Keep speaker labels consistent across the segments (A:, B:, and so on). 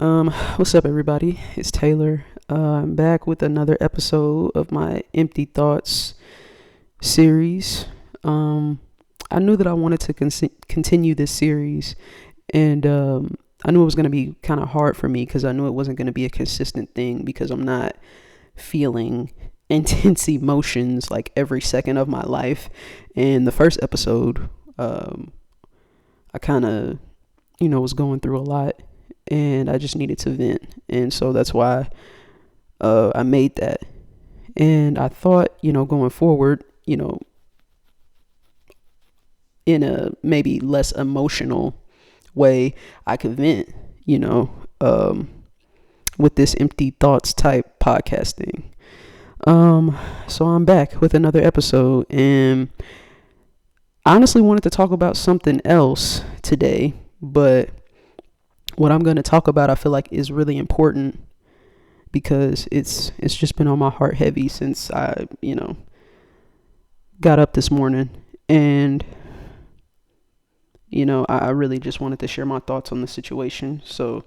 A: What's up, everybody? It's Taylor. I'm back with another episode of my Empty Thoughts series. I knew that I wanted to continue this series, and I knew it was going to be kind of hard for me because I knew it wasn't going to be a consistent thing because I'm not feeling intense emotions like every second of my life. And the first episode, I kind of, was going through a lot and I just needed to vent. And so that's why I made that. And I thought, going forward, in a maybe less emotional way, I could vent, with this empty thoughts type podcasting. So I'm back with another episode, and I honestly wanted to talk about something else today, but what I'm going to talk about, I feel like is really important because it's just been on my heart heavy since I, got up this morning, and I really just wanted to share my thoughts on the situation. So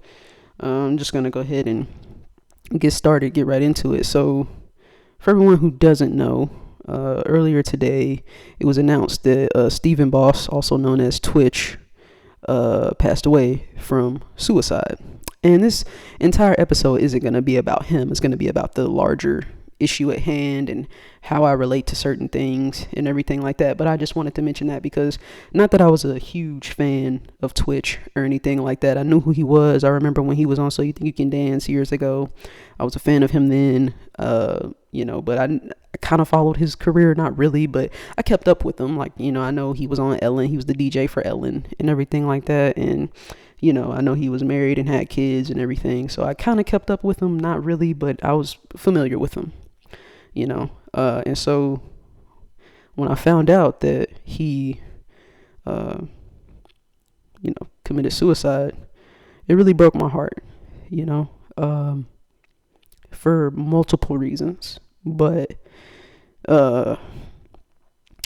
A: I'm just going to go ahead and get right into it. So for everyone who doesn't know, earlier today, it was announced that Stephen Boss, also known as Twitch, passed away from suicide. And this entire episode isn't going to be about him. It's going to be about the larger issue at hand and how I relate to certain things and everything like that. But I just wanted to mention that because not that I was a huge fan of Twitch or anything like that. I knew who he was. I remember when he was on So You Think You Can Dance years ago. I was a fan of him then, but I kind of followed his career, not really, but I kept up with him. Like, I know he was on Ellen. He was the DJ for Ellen and everything like that. And I know he was married and had kids and everything. So I kind of kept up with him, not really, but I was familiar with him, and so when I found out that he, committed suicide, it really broke my heart, for multiple reasons. But I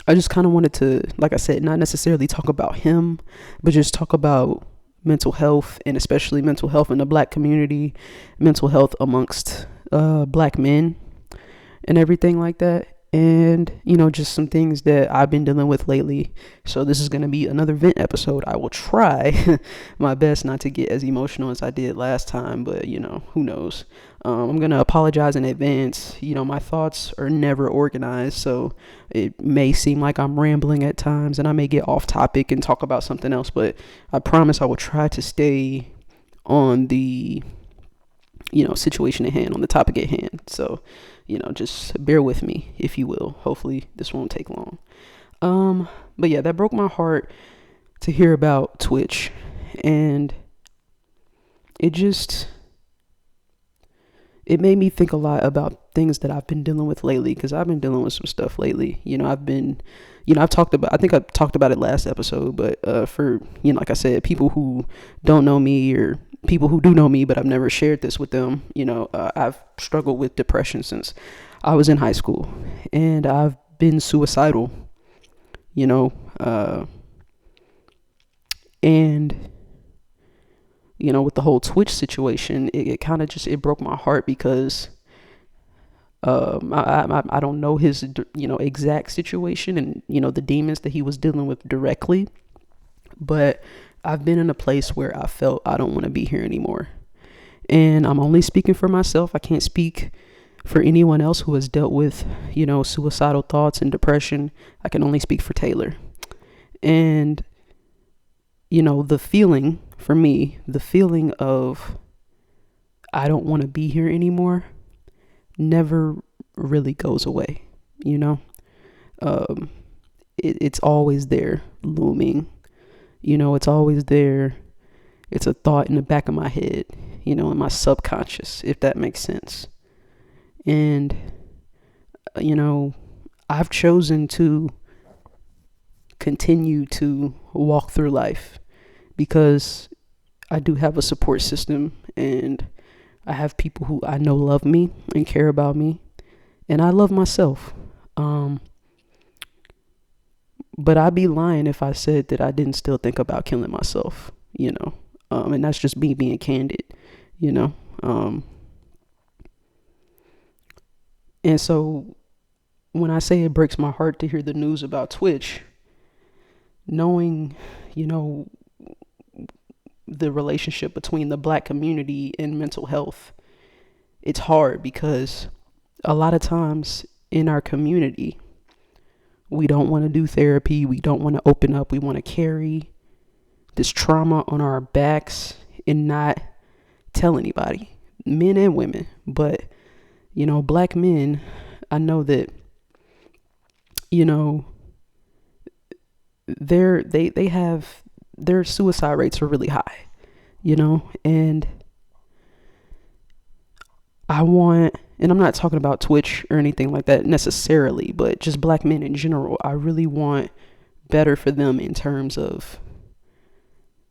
A: just kind of wanted to, like I said, not necessarily talk about him, but just talk about mental health, and especially mental health in the Black community, mental health amongst Black men and everything like that. And, just some things that I've been dealing with lately. So this is going to be another vent episode. I will try my best not to get as emotional as I did last time, but, who knows? I'm going to apologize in advance. My thoughts are never organized, so it may seem like I'm rambling at times and I may get off topic and talk about something else, but I promise I will try to stay on the, situation at hand, on the topic at hand. So, just bear with me, if you will. Hopefully this won't take long. But yeah, that broke my heart to hear about Twitch, and it made me think a lot about things that I've been dealing with lately, because I've been dealing with some stuff lately. I've talked about, I think I talked about it last episode, but for, like I said, people who don't know me, or people who do know me, but I've never shared this with them, I've struggled with depression since I was in high school, and I've been suicidal, and with the whole Twitch situation, it kind of just, it broke my heart because I don't know his, exact situation and, the demons that he was dealing with directly, but I've been in a place where I felt I don't want to be here anymore. And I'm only speaking for myself. I can't speak for anyone else who has dealt with, suicidal thoughts and depression. I can only speak for Taylor. And, the feeling for me, the feeling of I don't want to be here anymore never really goes away, it's always there looming. It's always there. It's a thought in the back of my head, in my subconscious, if that makes sense. And, I've chosen to continue to walk through life because I do have a support system, and I have people who I know love me and care about me, and I love myself. But I'd be lying if I said that I didn't still think about killing myself, and that's just me being candid. you know. And so when I say it breaks my heart to hear the news about Twitch, knowing, you know, the relationship between the black community and mental health, it's hard because a lot of times in our community, we don't want to do therapy. We don't want to open up. We want to carry this trauma on our backs and not tell anybody, men and women. But, you know, black men, I know that, you know, they have their suicide rates are really high, you know, and and I'm not talking about Twitch or anything like that necessarily, but just black men in general. I really want better for them in terms of,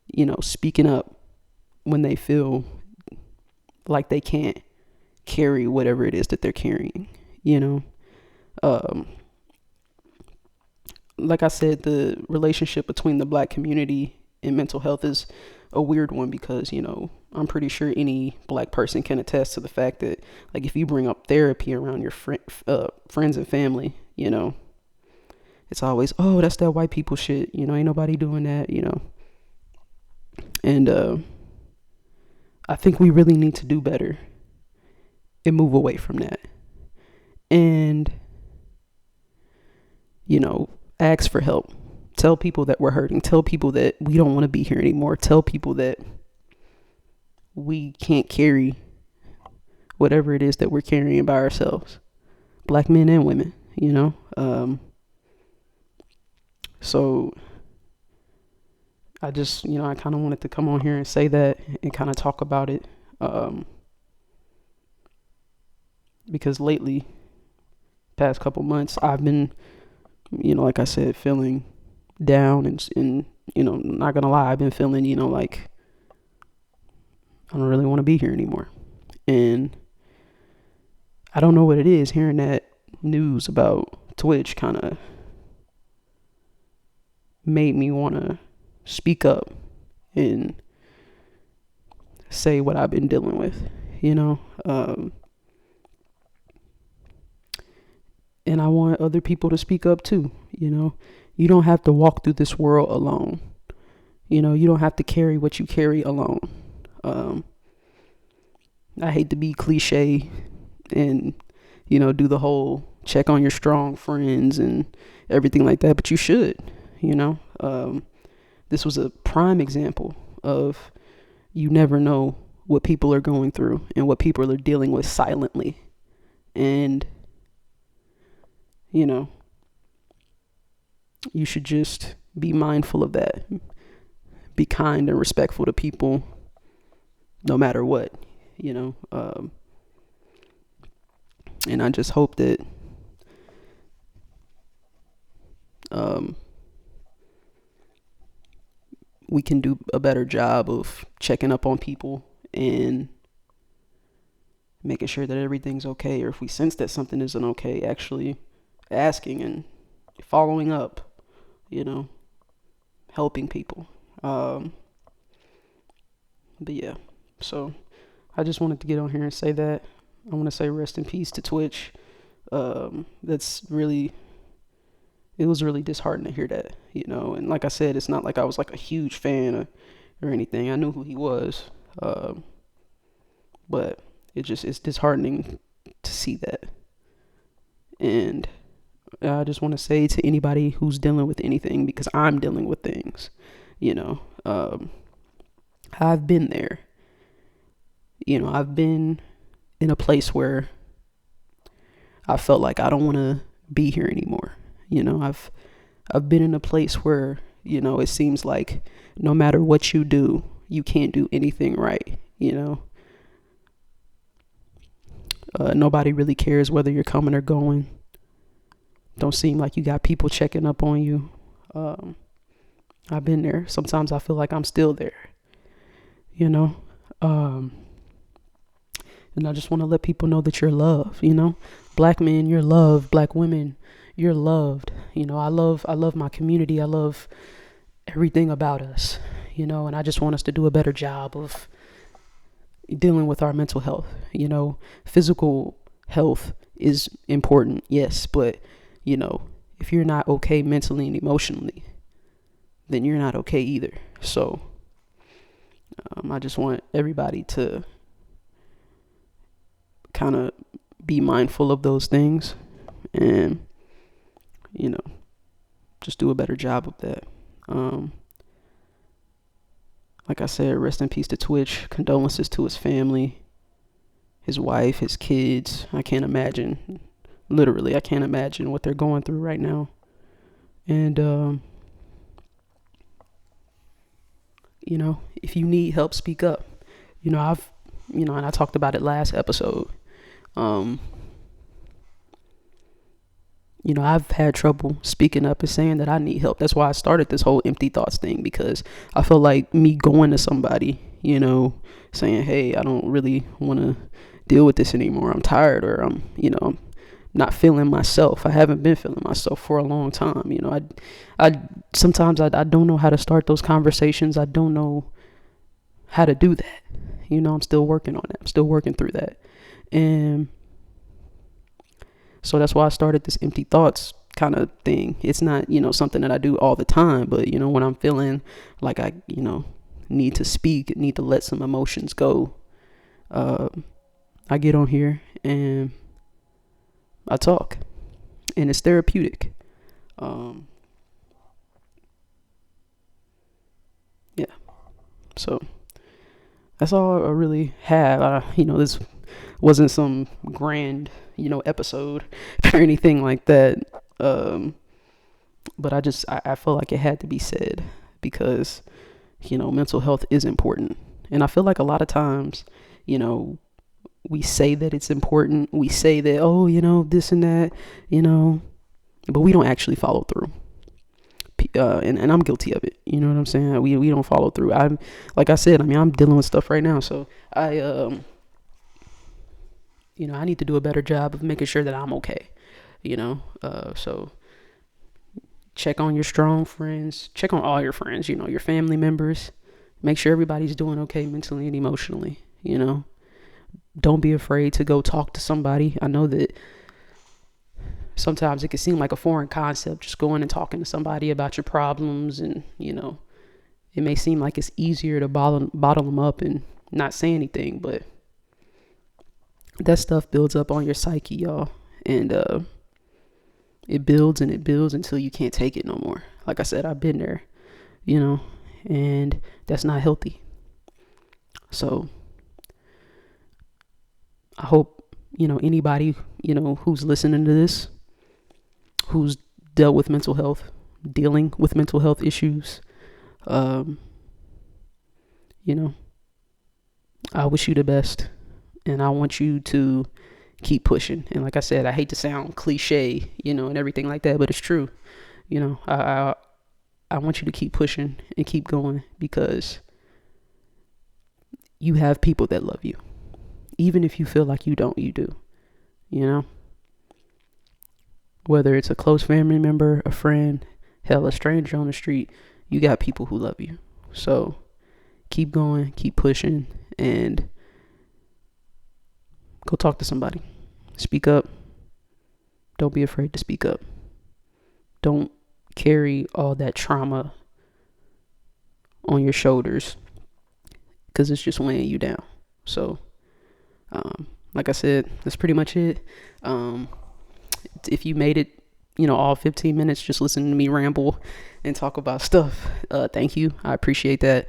A: you know, speaking up when they feel like they can't carry whatever it is that they're carrying, you know. Like I said, the relationship between the black community and mental health is a weird one because, you know, I'm pretty sure any black person can attest to the fact that, like, if you bring up therapy around your friends and family, you know, it's always, oh, that's that white people shit, you know, ain't nobody doing that, you know. And I think we really need to do better and move away from that. And, you know, ask for help. Tell people that we're hurting. Tell people that we don't want to be here anymore. Tell people that we can't carry whatever it is that we're carrying by ourselves. Black men and women, you know. So I just, you know, I kind of wanted to come on here and say that and kind of talk about it. Because lately, past couple months, I've been, you know, like I said, feeling down and you know, not gonna lie, I've been feeling, you know, like I don't really want to be here anymore. And I don't know what it is. Hearing that news about Twitch kind of made me want to speak up and say what I've been dealing with, you know. And I want other people to speak up too, you know. You don't have to walk through this world alone. You know, you don't have to carry what you carry alone. I hate to be cliche and, you know, do the whole check on your strong friends and everything like that, but you should, you know. This was a prime example of you never know what people are going through and what people are dealing with silently. And, you know, you should just be mindful of that. Be kind and respectful to people no matter what, you know. And I just hope that we can do a better job of checking up on people and making sure that everything's okay, or if we sense that something isn't okay, actually asking and following up, you know, helping people. But yeah, so I just wanted to get on here and say that. I want to say rest in peace to Twitch. That's really, it was really disheartening to hear that, you know. And like I said, it's not like I was like a huge fan or anything. I knew who he was, but it's disheartening to see that. And I just want to say to anybody who's dealing with anything, because I'm dealing with things, you know, I've been there. You know, I've been in a place where I felt like I don't want to be here anymore. You know, I've been in a place where, you know, it seems like no matter what you do, you can't do anything right, you know. Nobody really cares whether you're coming or going. Don't seem like you got people checking up on you. I've been there. Sometimes I feel like I'm still there, you know. And I just want to let people know that you're loved, you know. Black men, you're loved. Black women, you're loved. You know, I love my community. I love everything about us, you know, and I just want us to do a better job of dealing with our mental health. Physical health is important, yes, but if you're not okay mentally and emotionally, then you're not okay either. So I just want everybody to kind of be mindful of those things and just do a better job of that. Like I said, rest in peace to Twitch. Condolences to his family, his wife, his kids. I can't imagine what they're going through right now. And if you need help, speak up. And I talked about it last episode. I've had trouble speaking up and saying that I need help. That's why I started this whole empty thoughts thing, because I feel like me going to somebody, saying, hey, I don't really want to deal with this anymore. I'm tired, or I'm not feeling myself. I haven't been feeling myself for a long time. I sometimes I don't know how to start those conversations. I don't know how to do that. I'm still working on that. I'm still working through that. And so that's why I started this empty thoughts kind of thing. It's not, something that I do all the time, but, when I'm feeling like I, need to speak, need to let some emotions go, I get on here and I talk, and it's therapeutic. Yeah. So that's all I really have. This wasn't some grand, episode or anything like that. But I feel like it had to be said, because, mental health is important. And I feel like a lot of times, we say that it's important. We say that, oh, this and that, but we don't actually follow through. And I'm guilty of it. You know what I'm saying? We don't follow through. Like I said, I'm dealing with stuff right now. So I need to do a better job of making sure that I'm okay. So check on your strong friends, check on all your friends, your family members, make sure everybody's doing okay mentally and emotionally. Don't be afraid to go talk to somebody. I know that sometimes it can seem like a foreign concept, just going and talking to somebody about your problems, and it may seem like it's easier to bottle them up and not say anything, but that stuff builds up on your psyche, y'all, and it builds and it builds until you can't take it no more. Like I said, I've been there, and that's not healthy. So I hope anybody who's listening to this, who's dealing with mental health issues, I wish you the best, and I want you to keep pushing. And like I said, I hate to sound cliche, and everything like that, but it's true. I want you to keep pushing and keep going, because you have people that love you. Even if you feel like you don't, you do. Whether it's a close family member, a friend, hell, a stranger on the street, you got people who love you. So keep going, keep pushing, and go talk to somebody. Speak up. Don't be afraid to speak up. Don't carry all that trauma on your shoulders, because it's just weighing you down. So like I said, that's pretty much it. If you made it, all 15 minutes just listening to me ramble and talk about stuff, thank you. I appreciate that.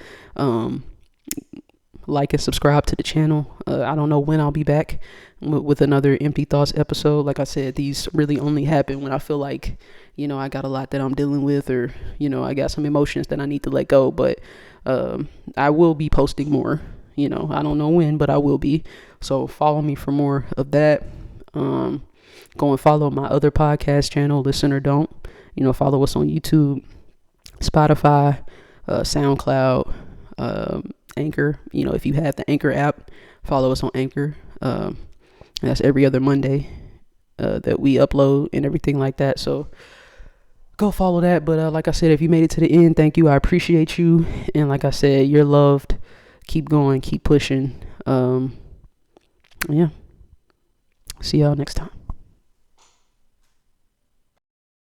A: Like and subscribe to the channel. I don't know when I'll be back with another Empty Thoughts episode. Like I said, these really only happen when I feel like, I got a lot that I'm dealing with, or, I got some emotions that I need to let go. But I will be posting more. I don't know when, but I will be. So follow me for more of that. Go and follow my other podcast channel, Listen or Don't. Follow us on YouTube, Spotify, SoundCloud, Anchor. If you have the Anchor app, follow us on Anchor. That's every other Monday that we upload and everything like that. So go follow that. But like I said, if you made it to the end, thank you. I appreciate you. And like I said, you're loved. Keep going, keep pushing. Yeah. See y'all next time.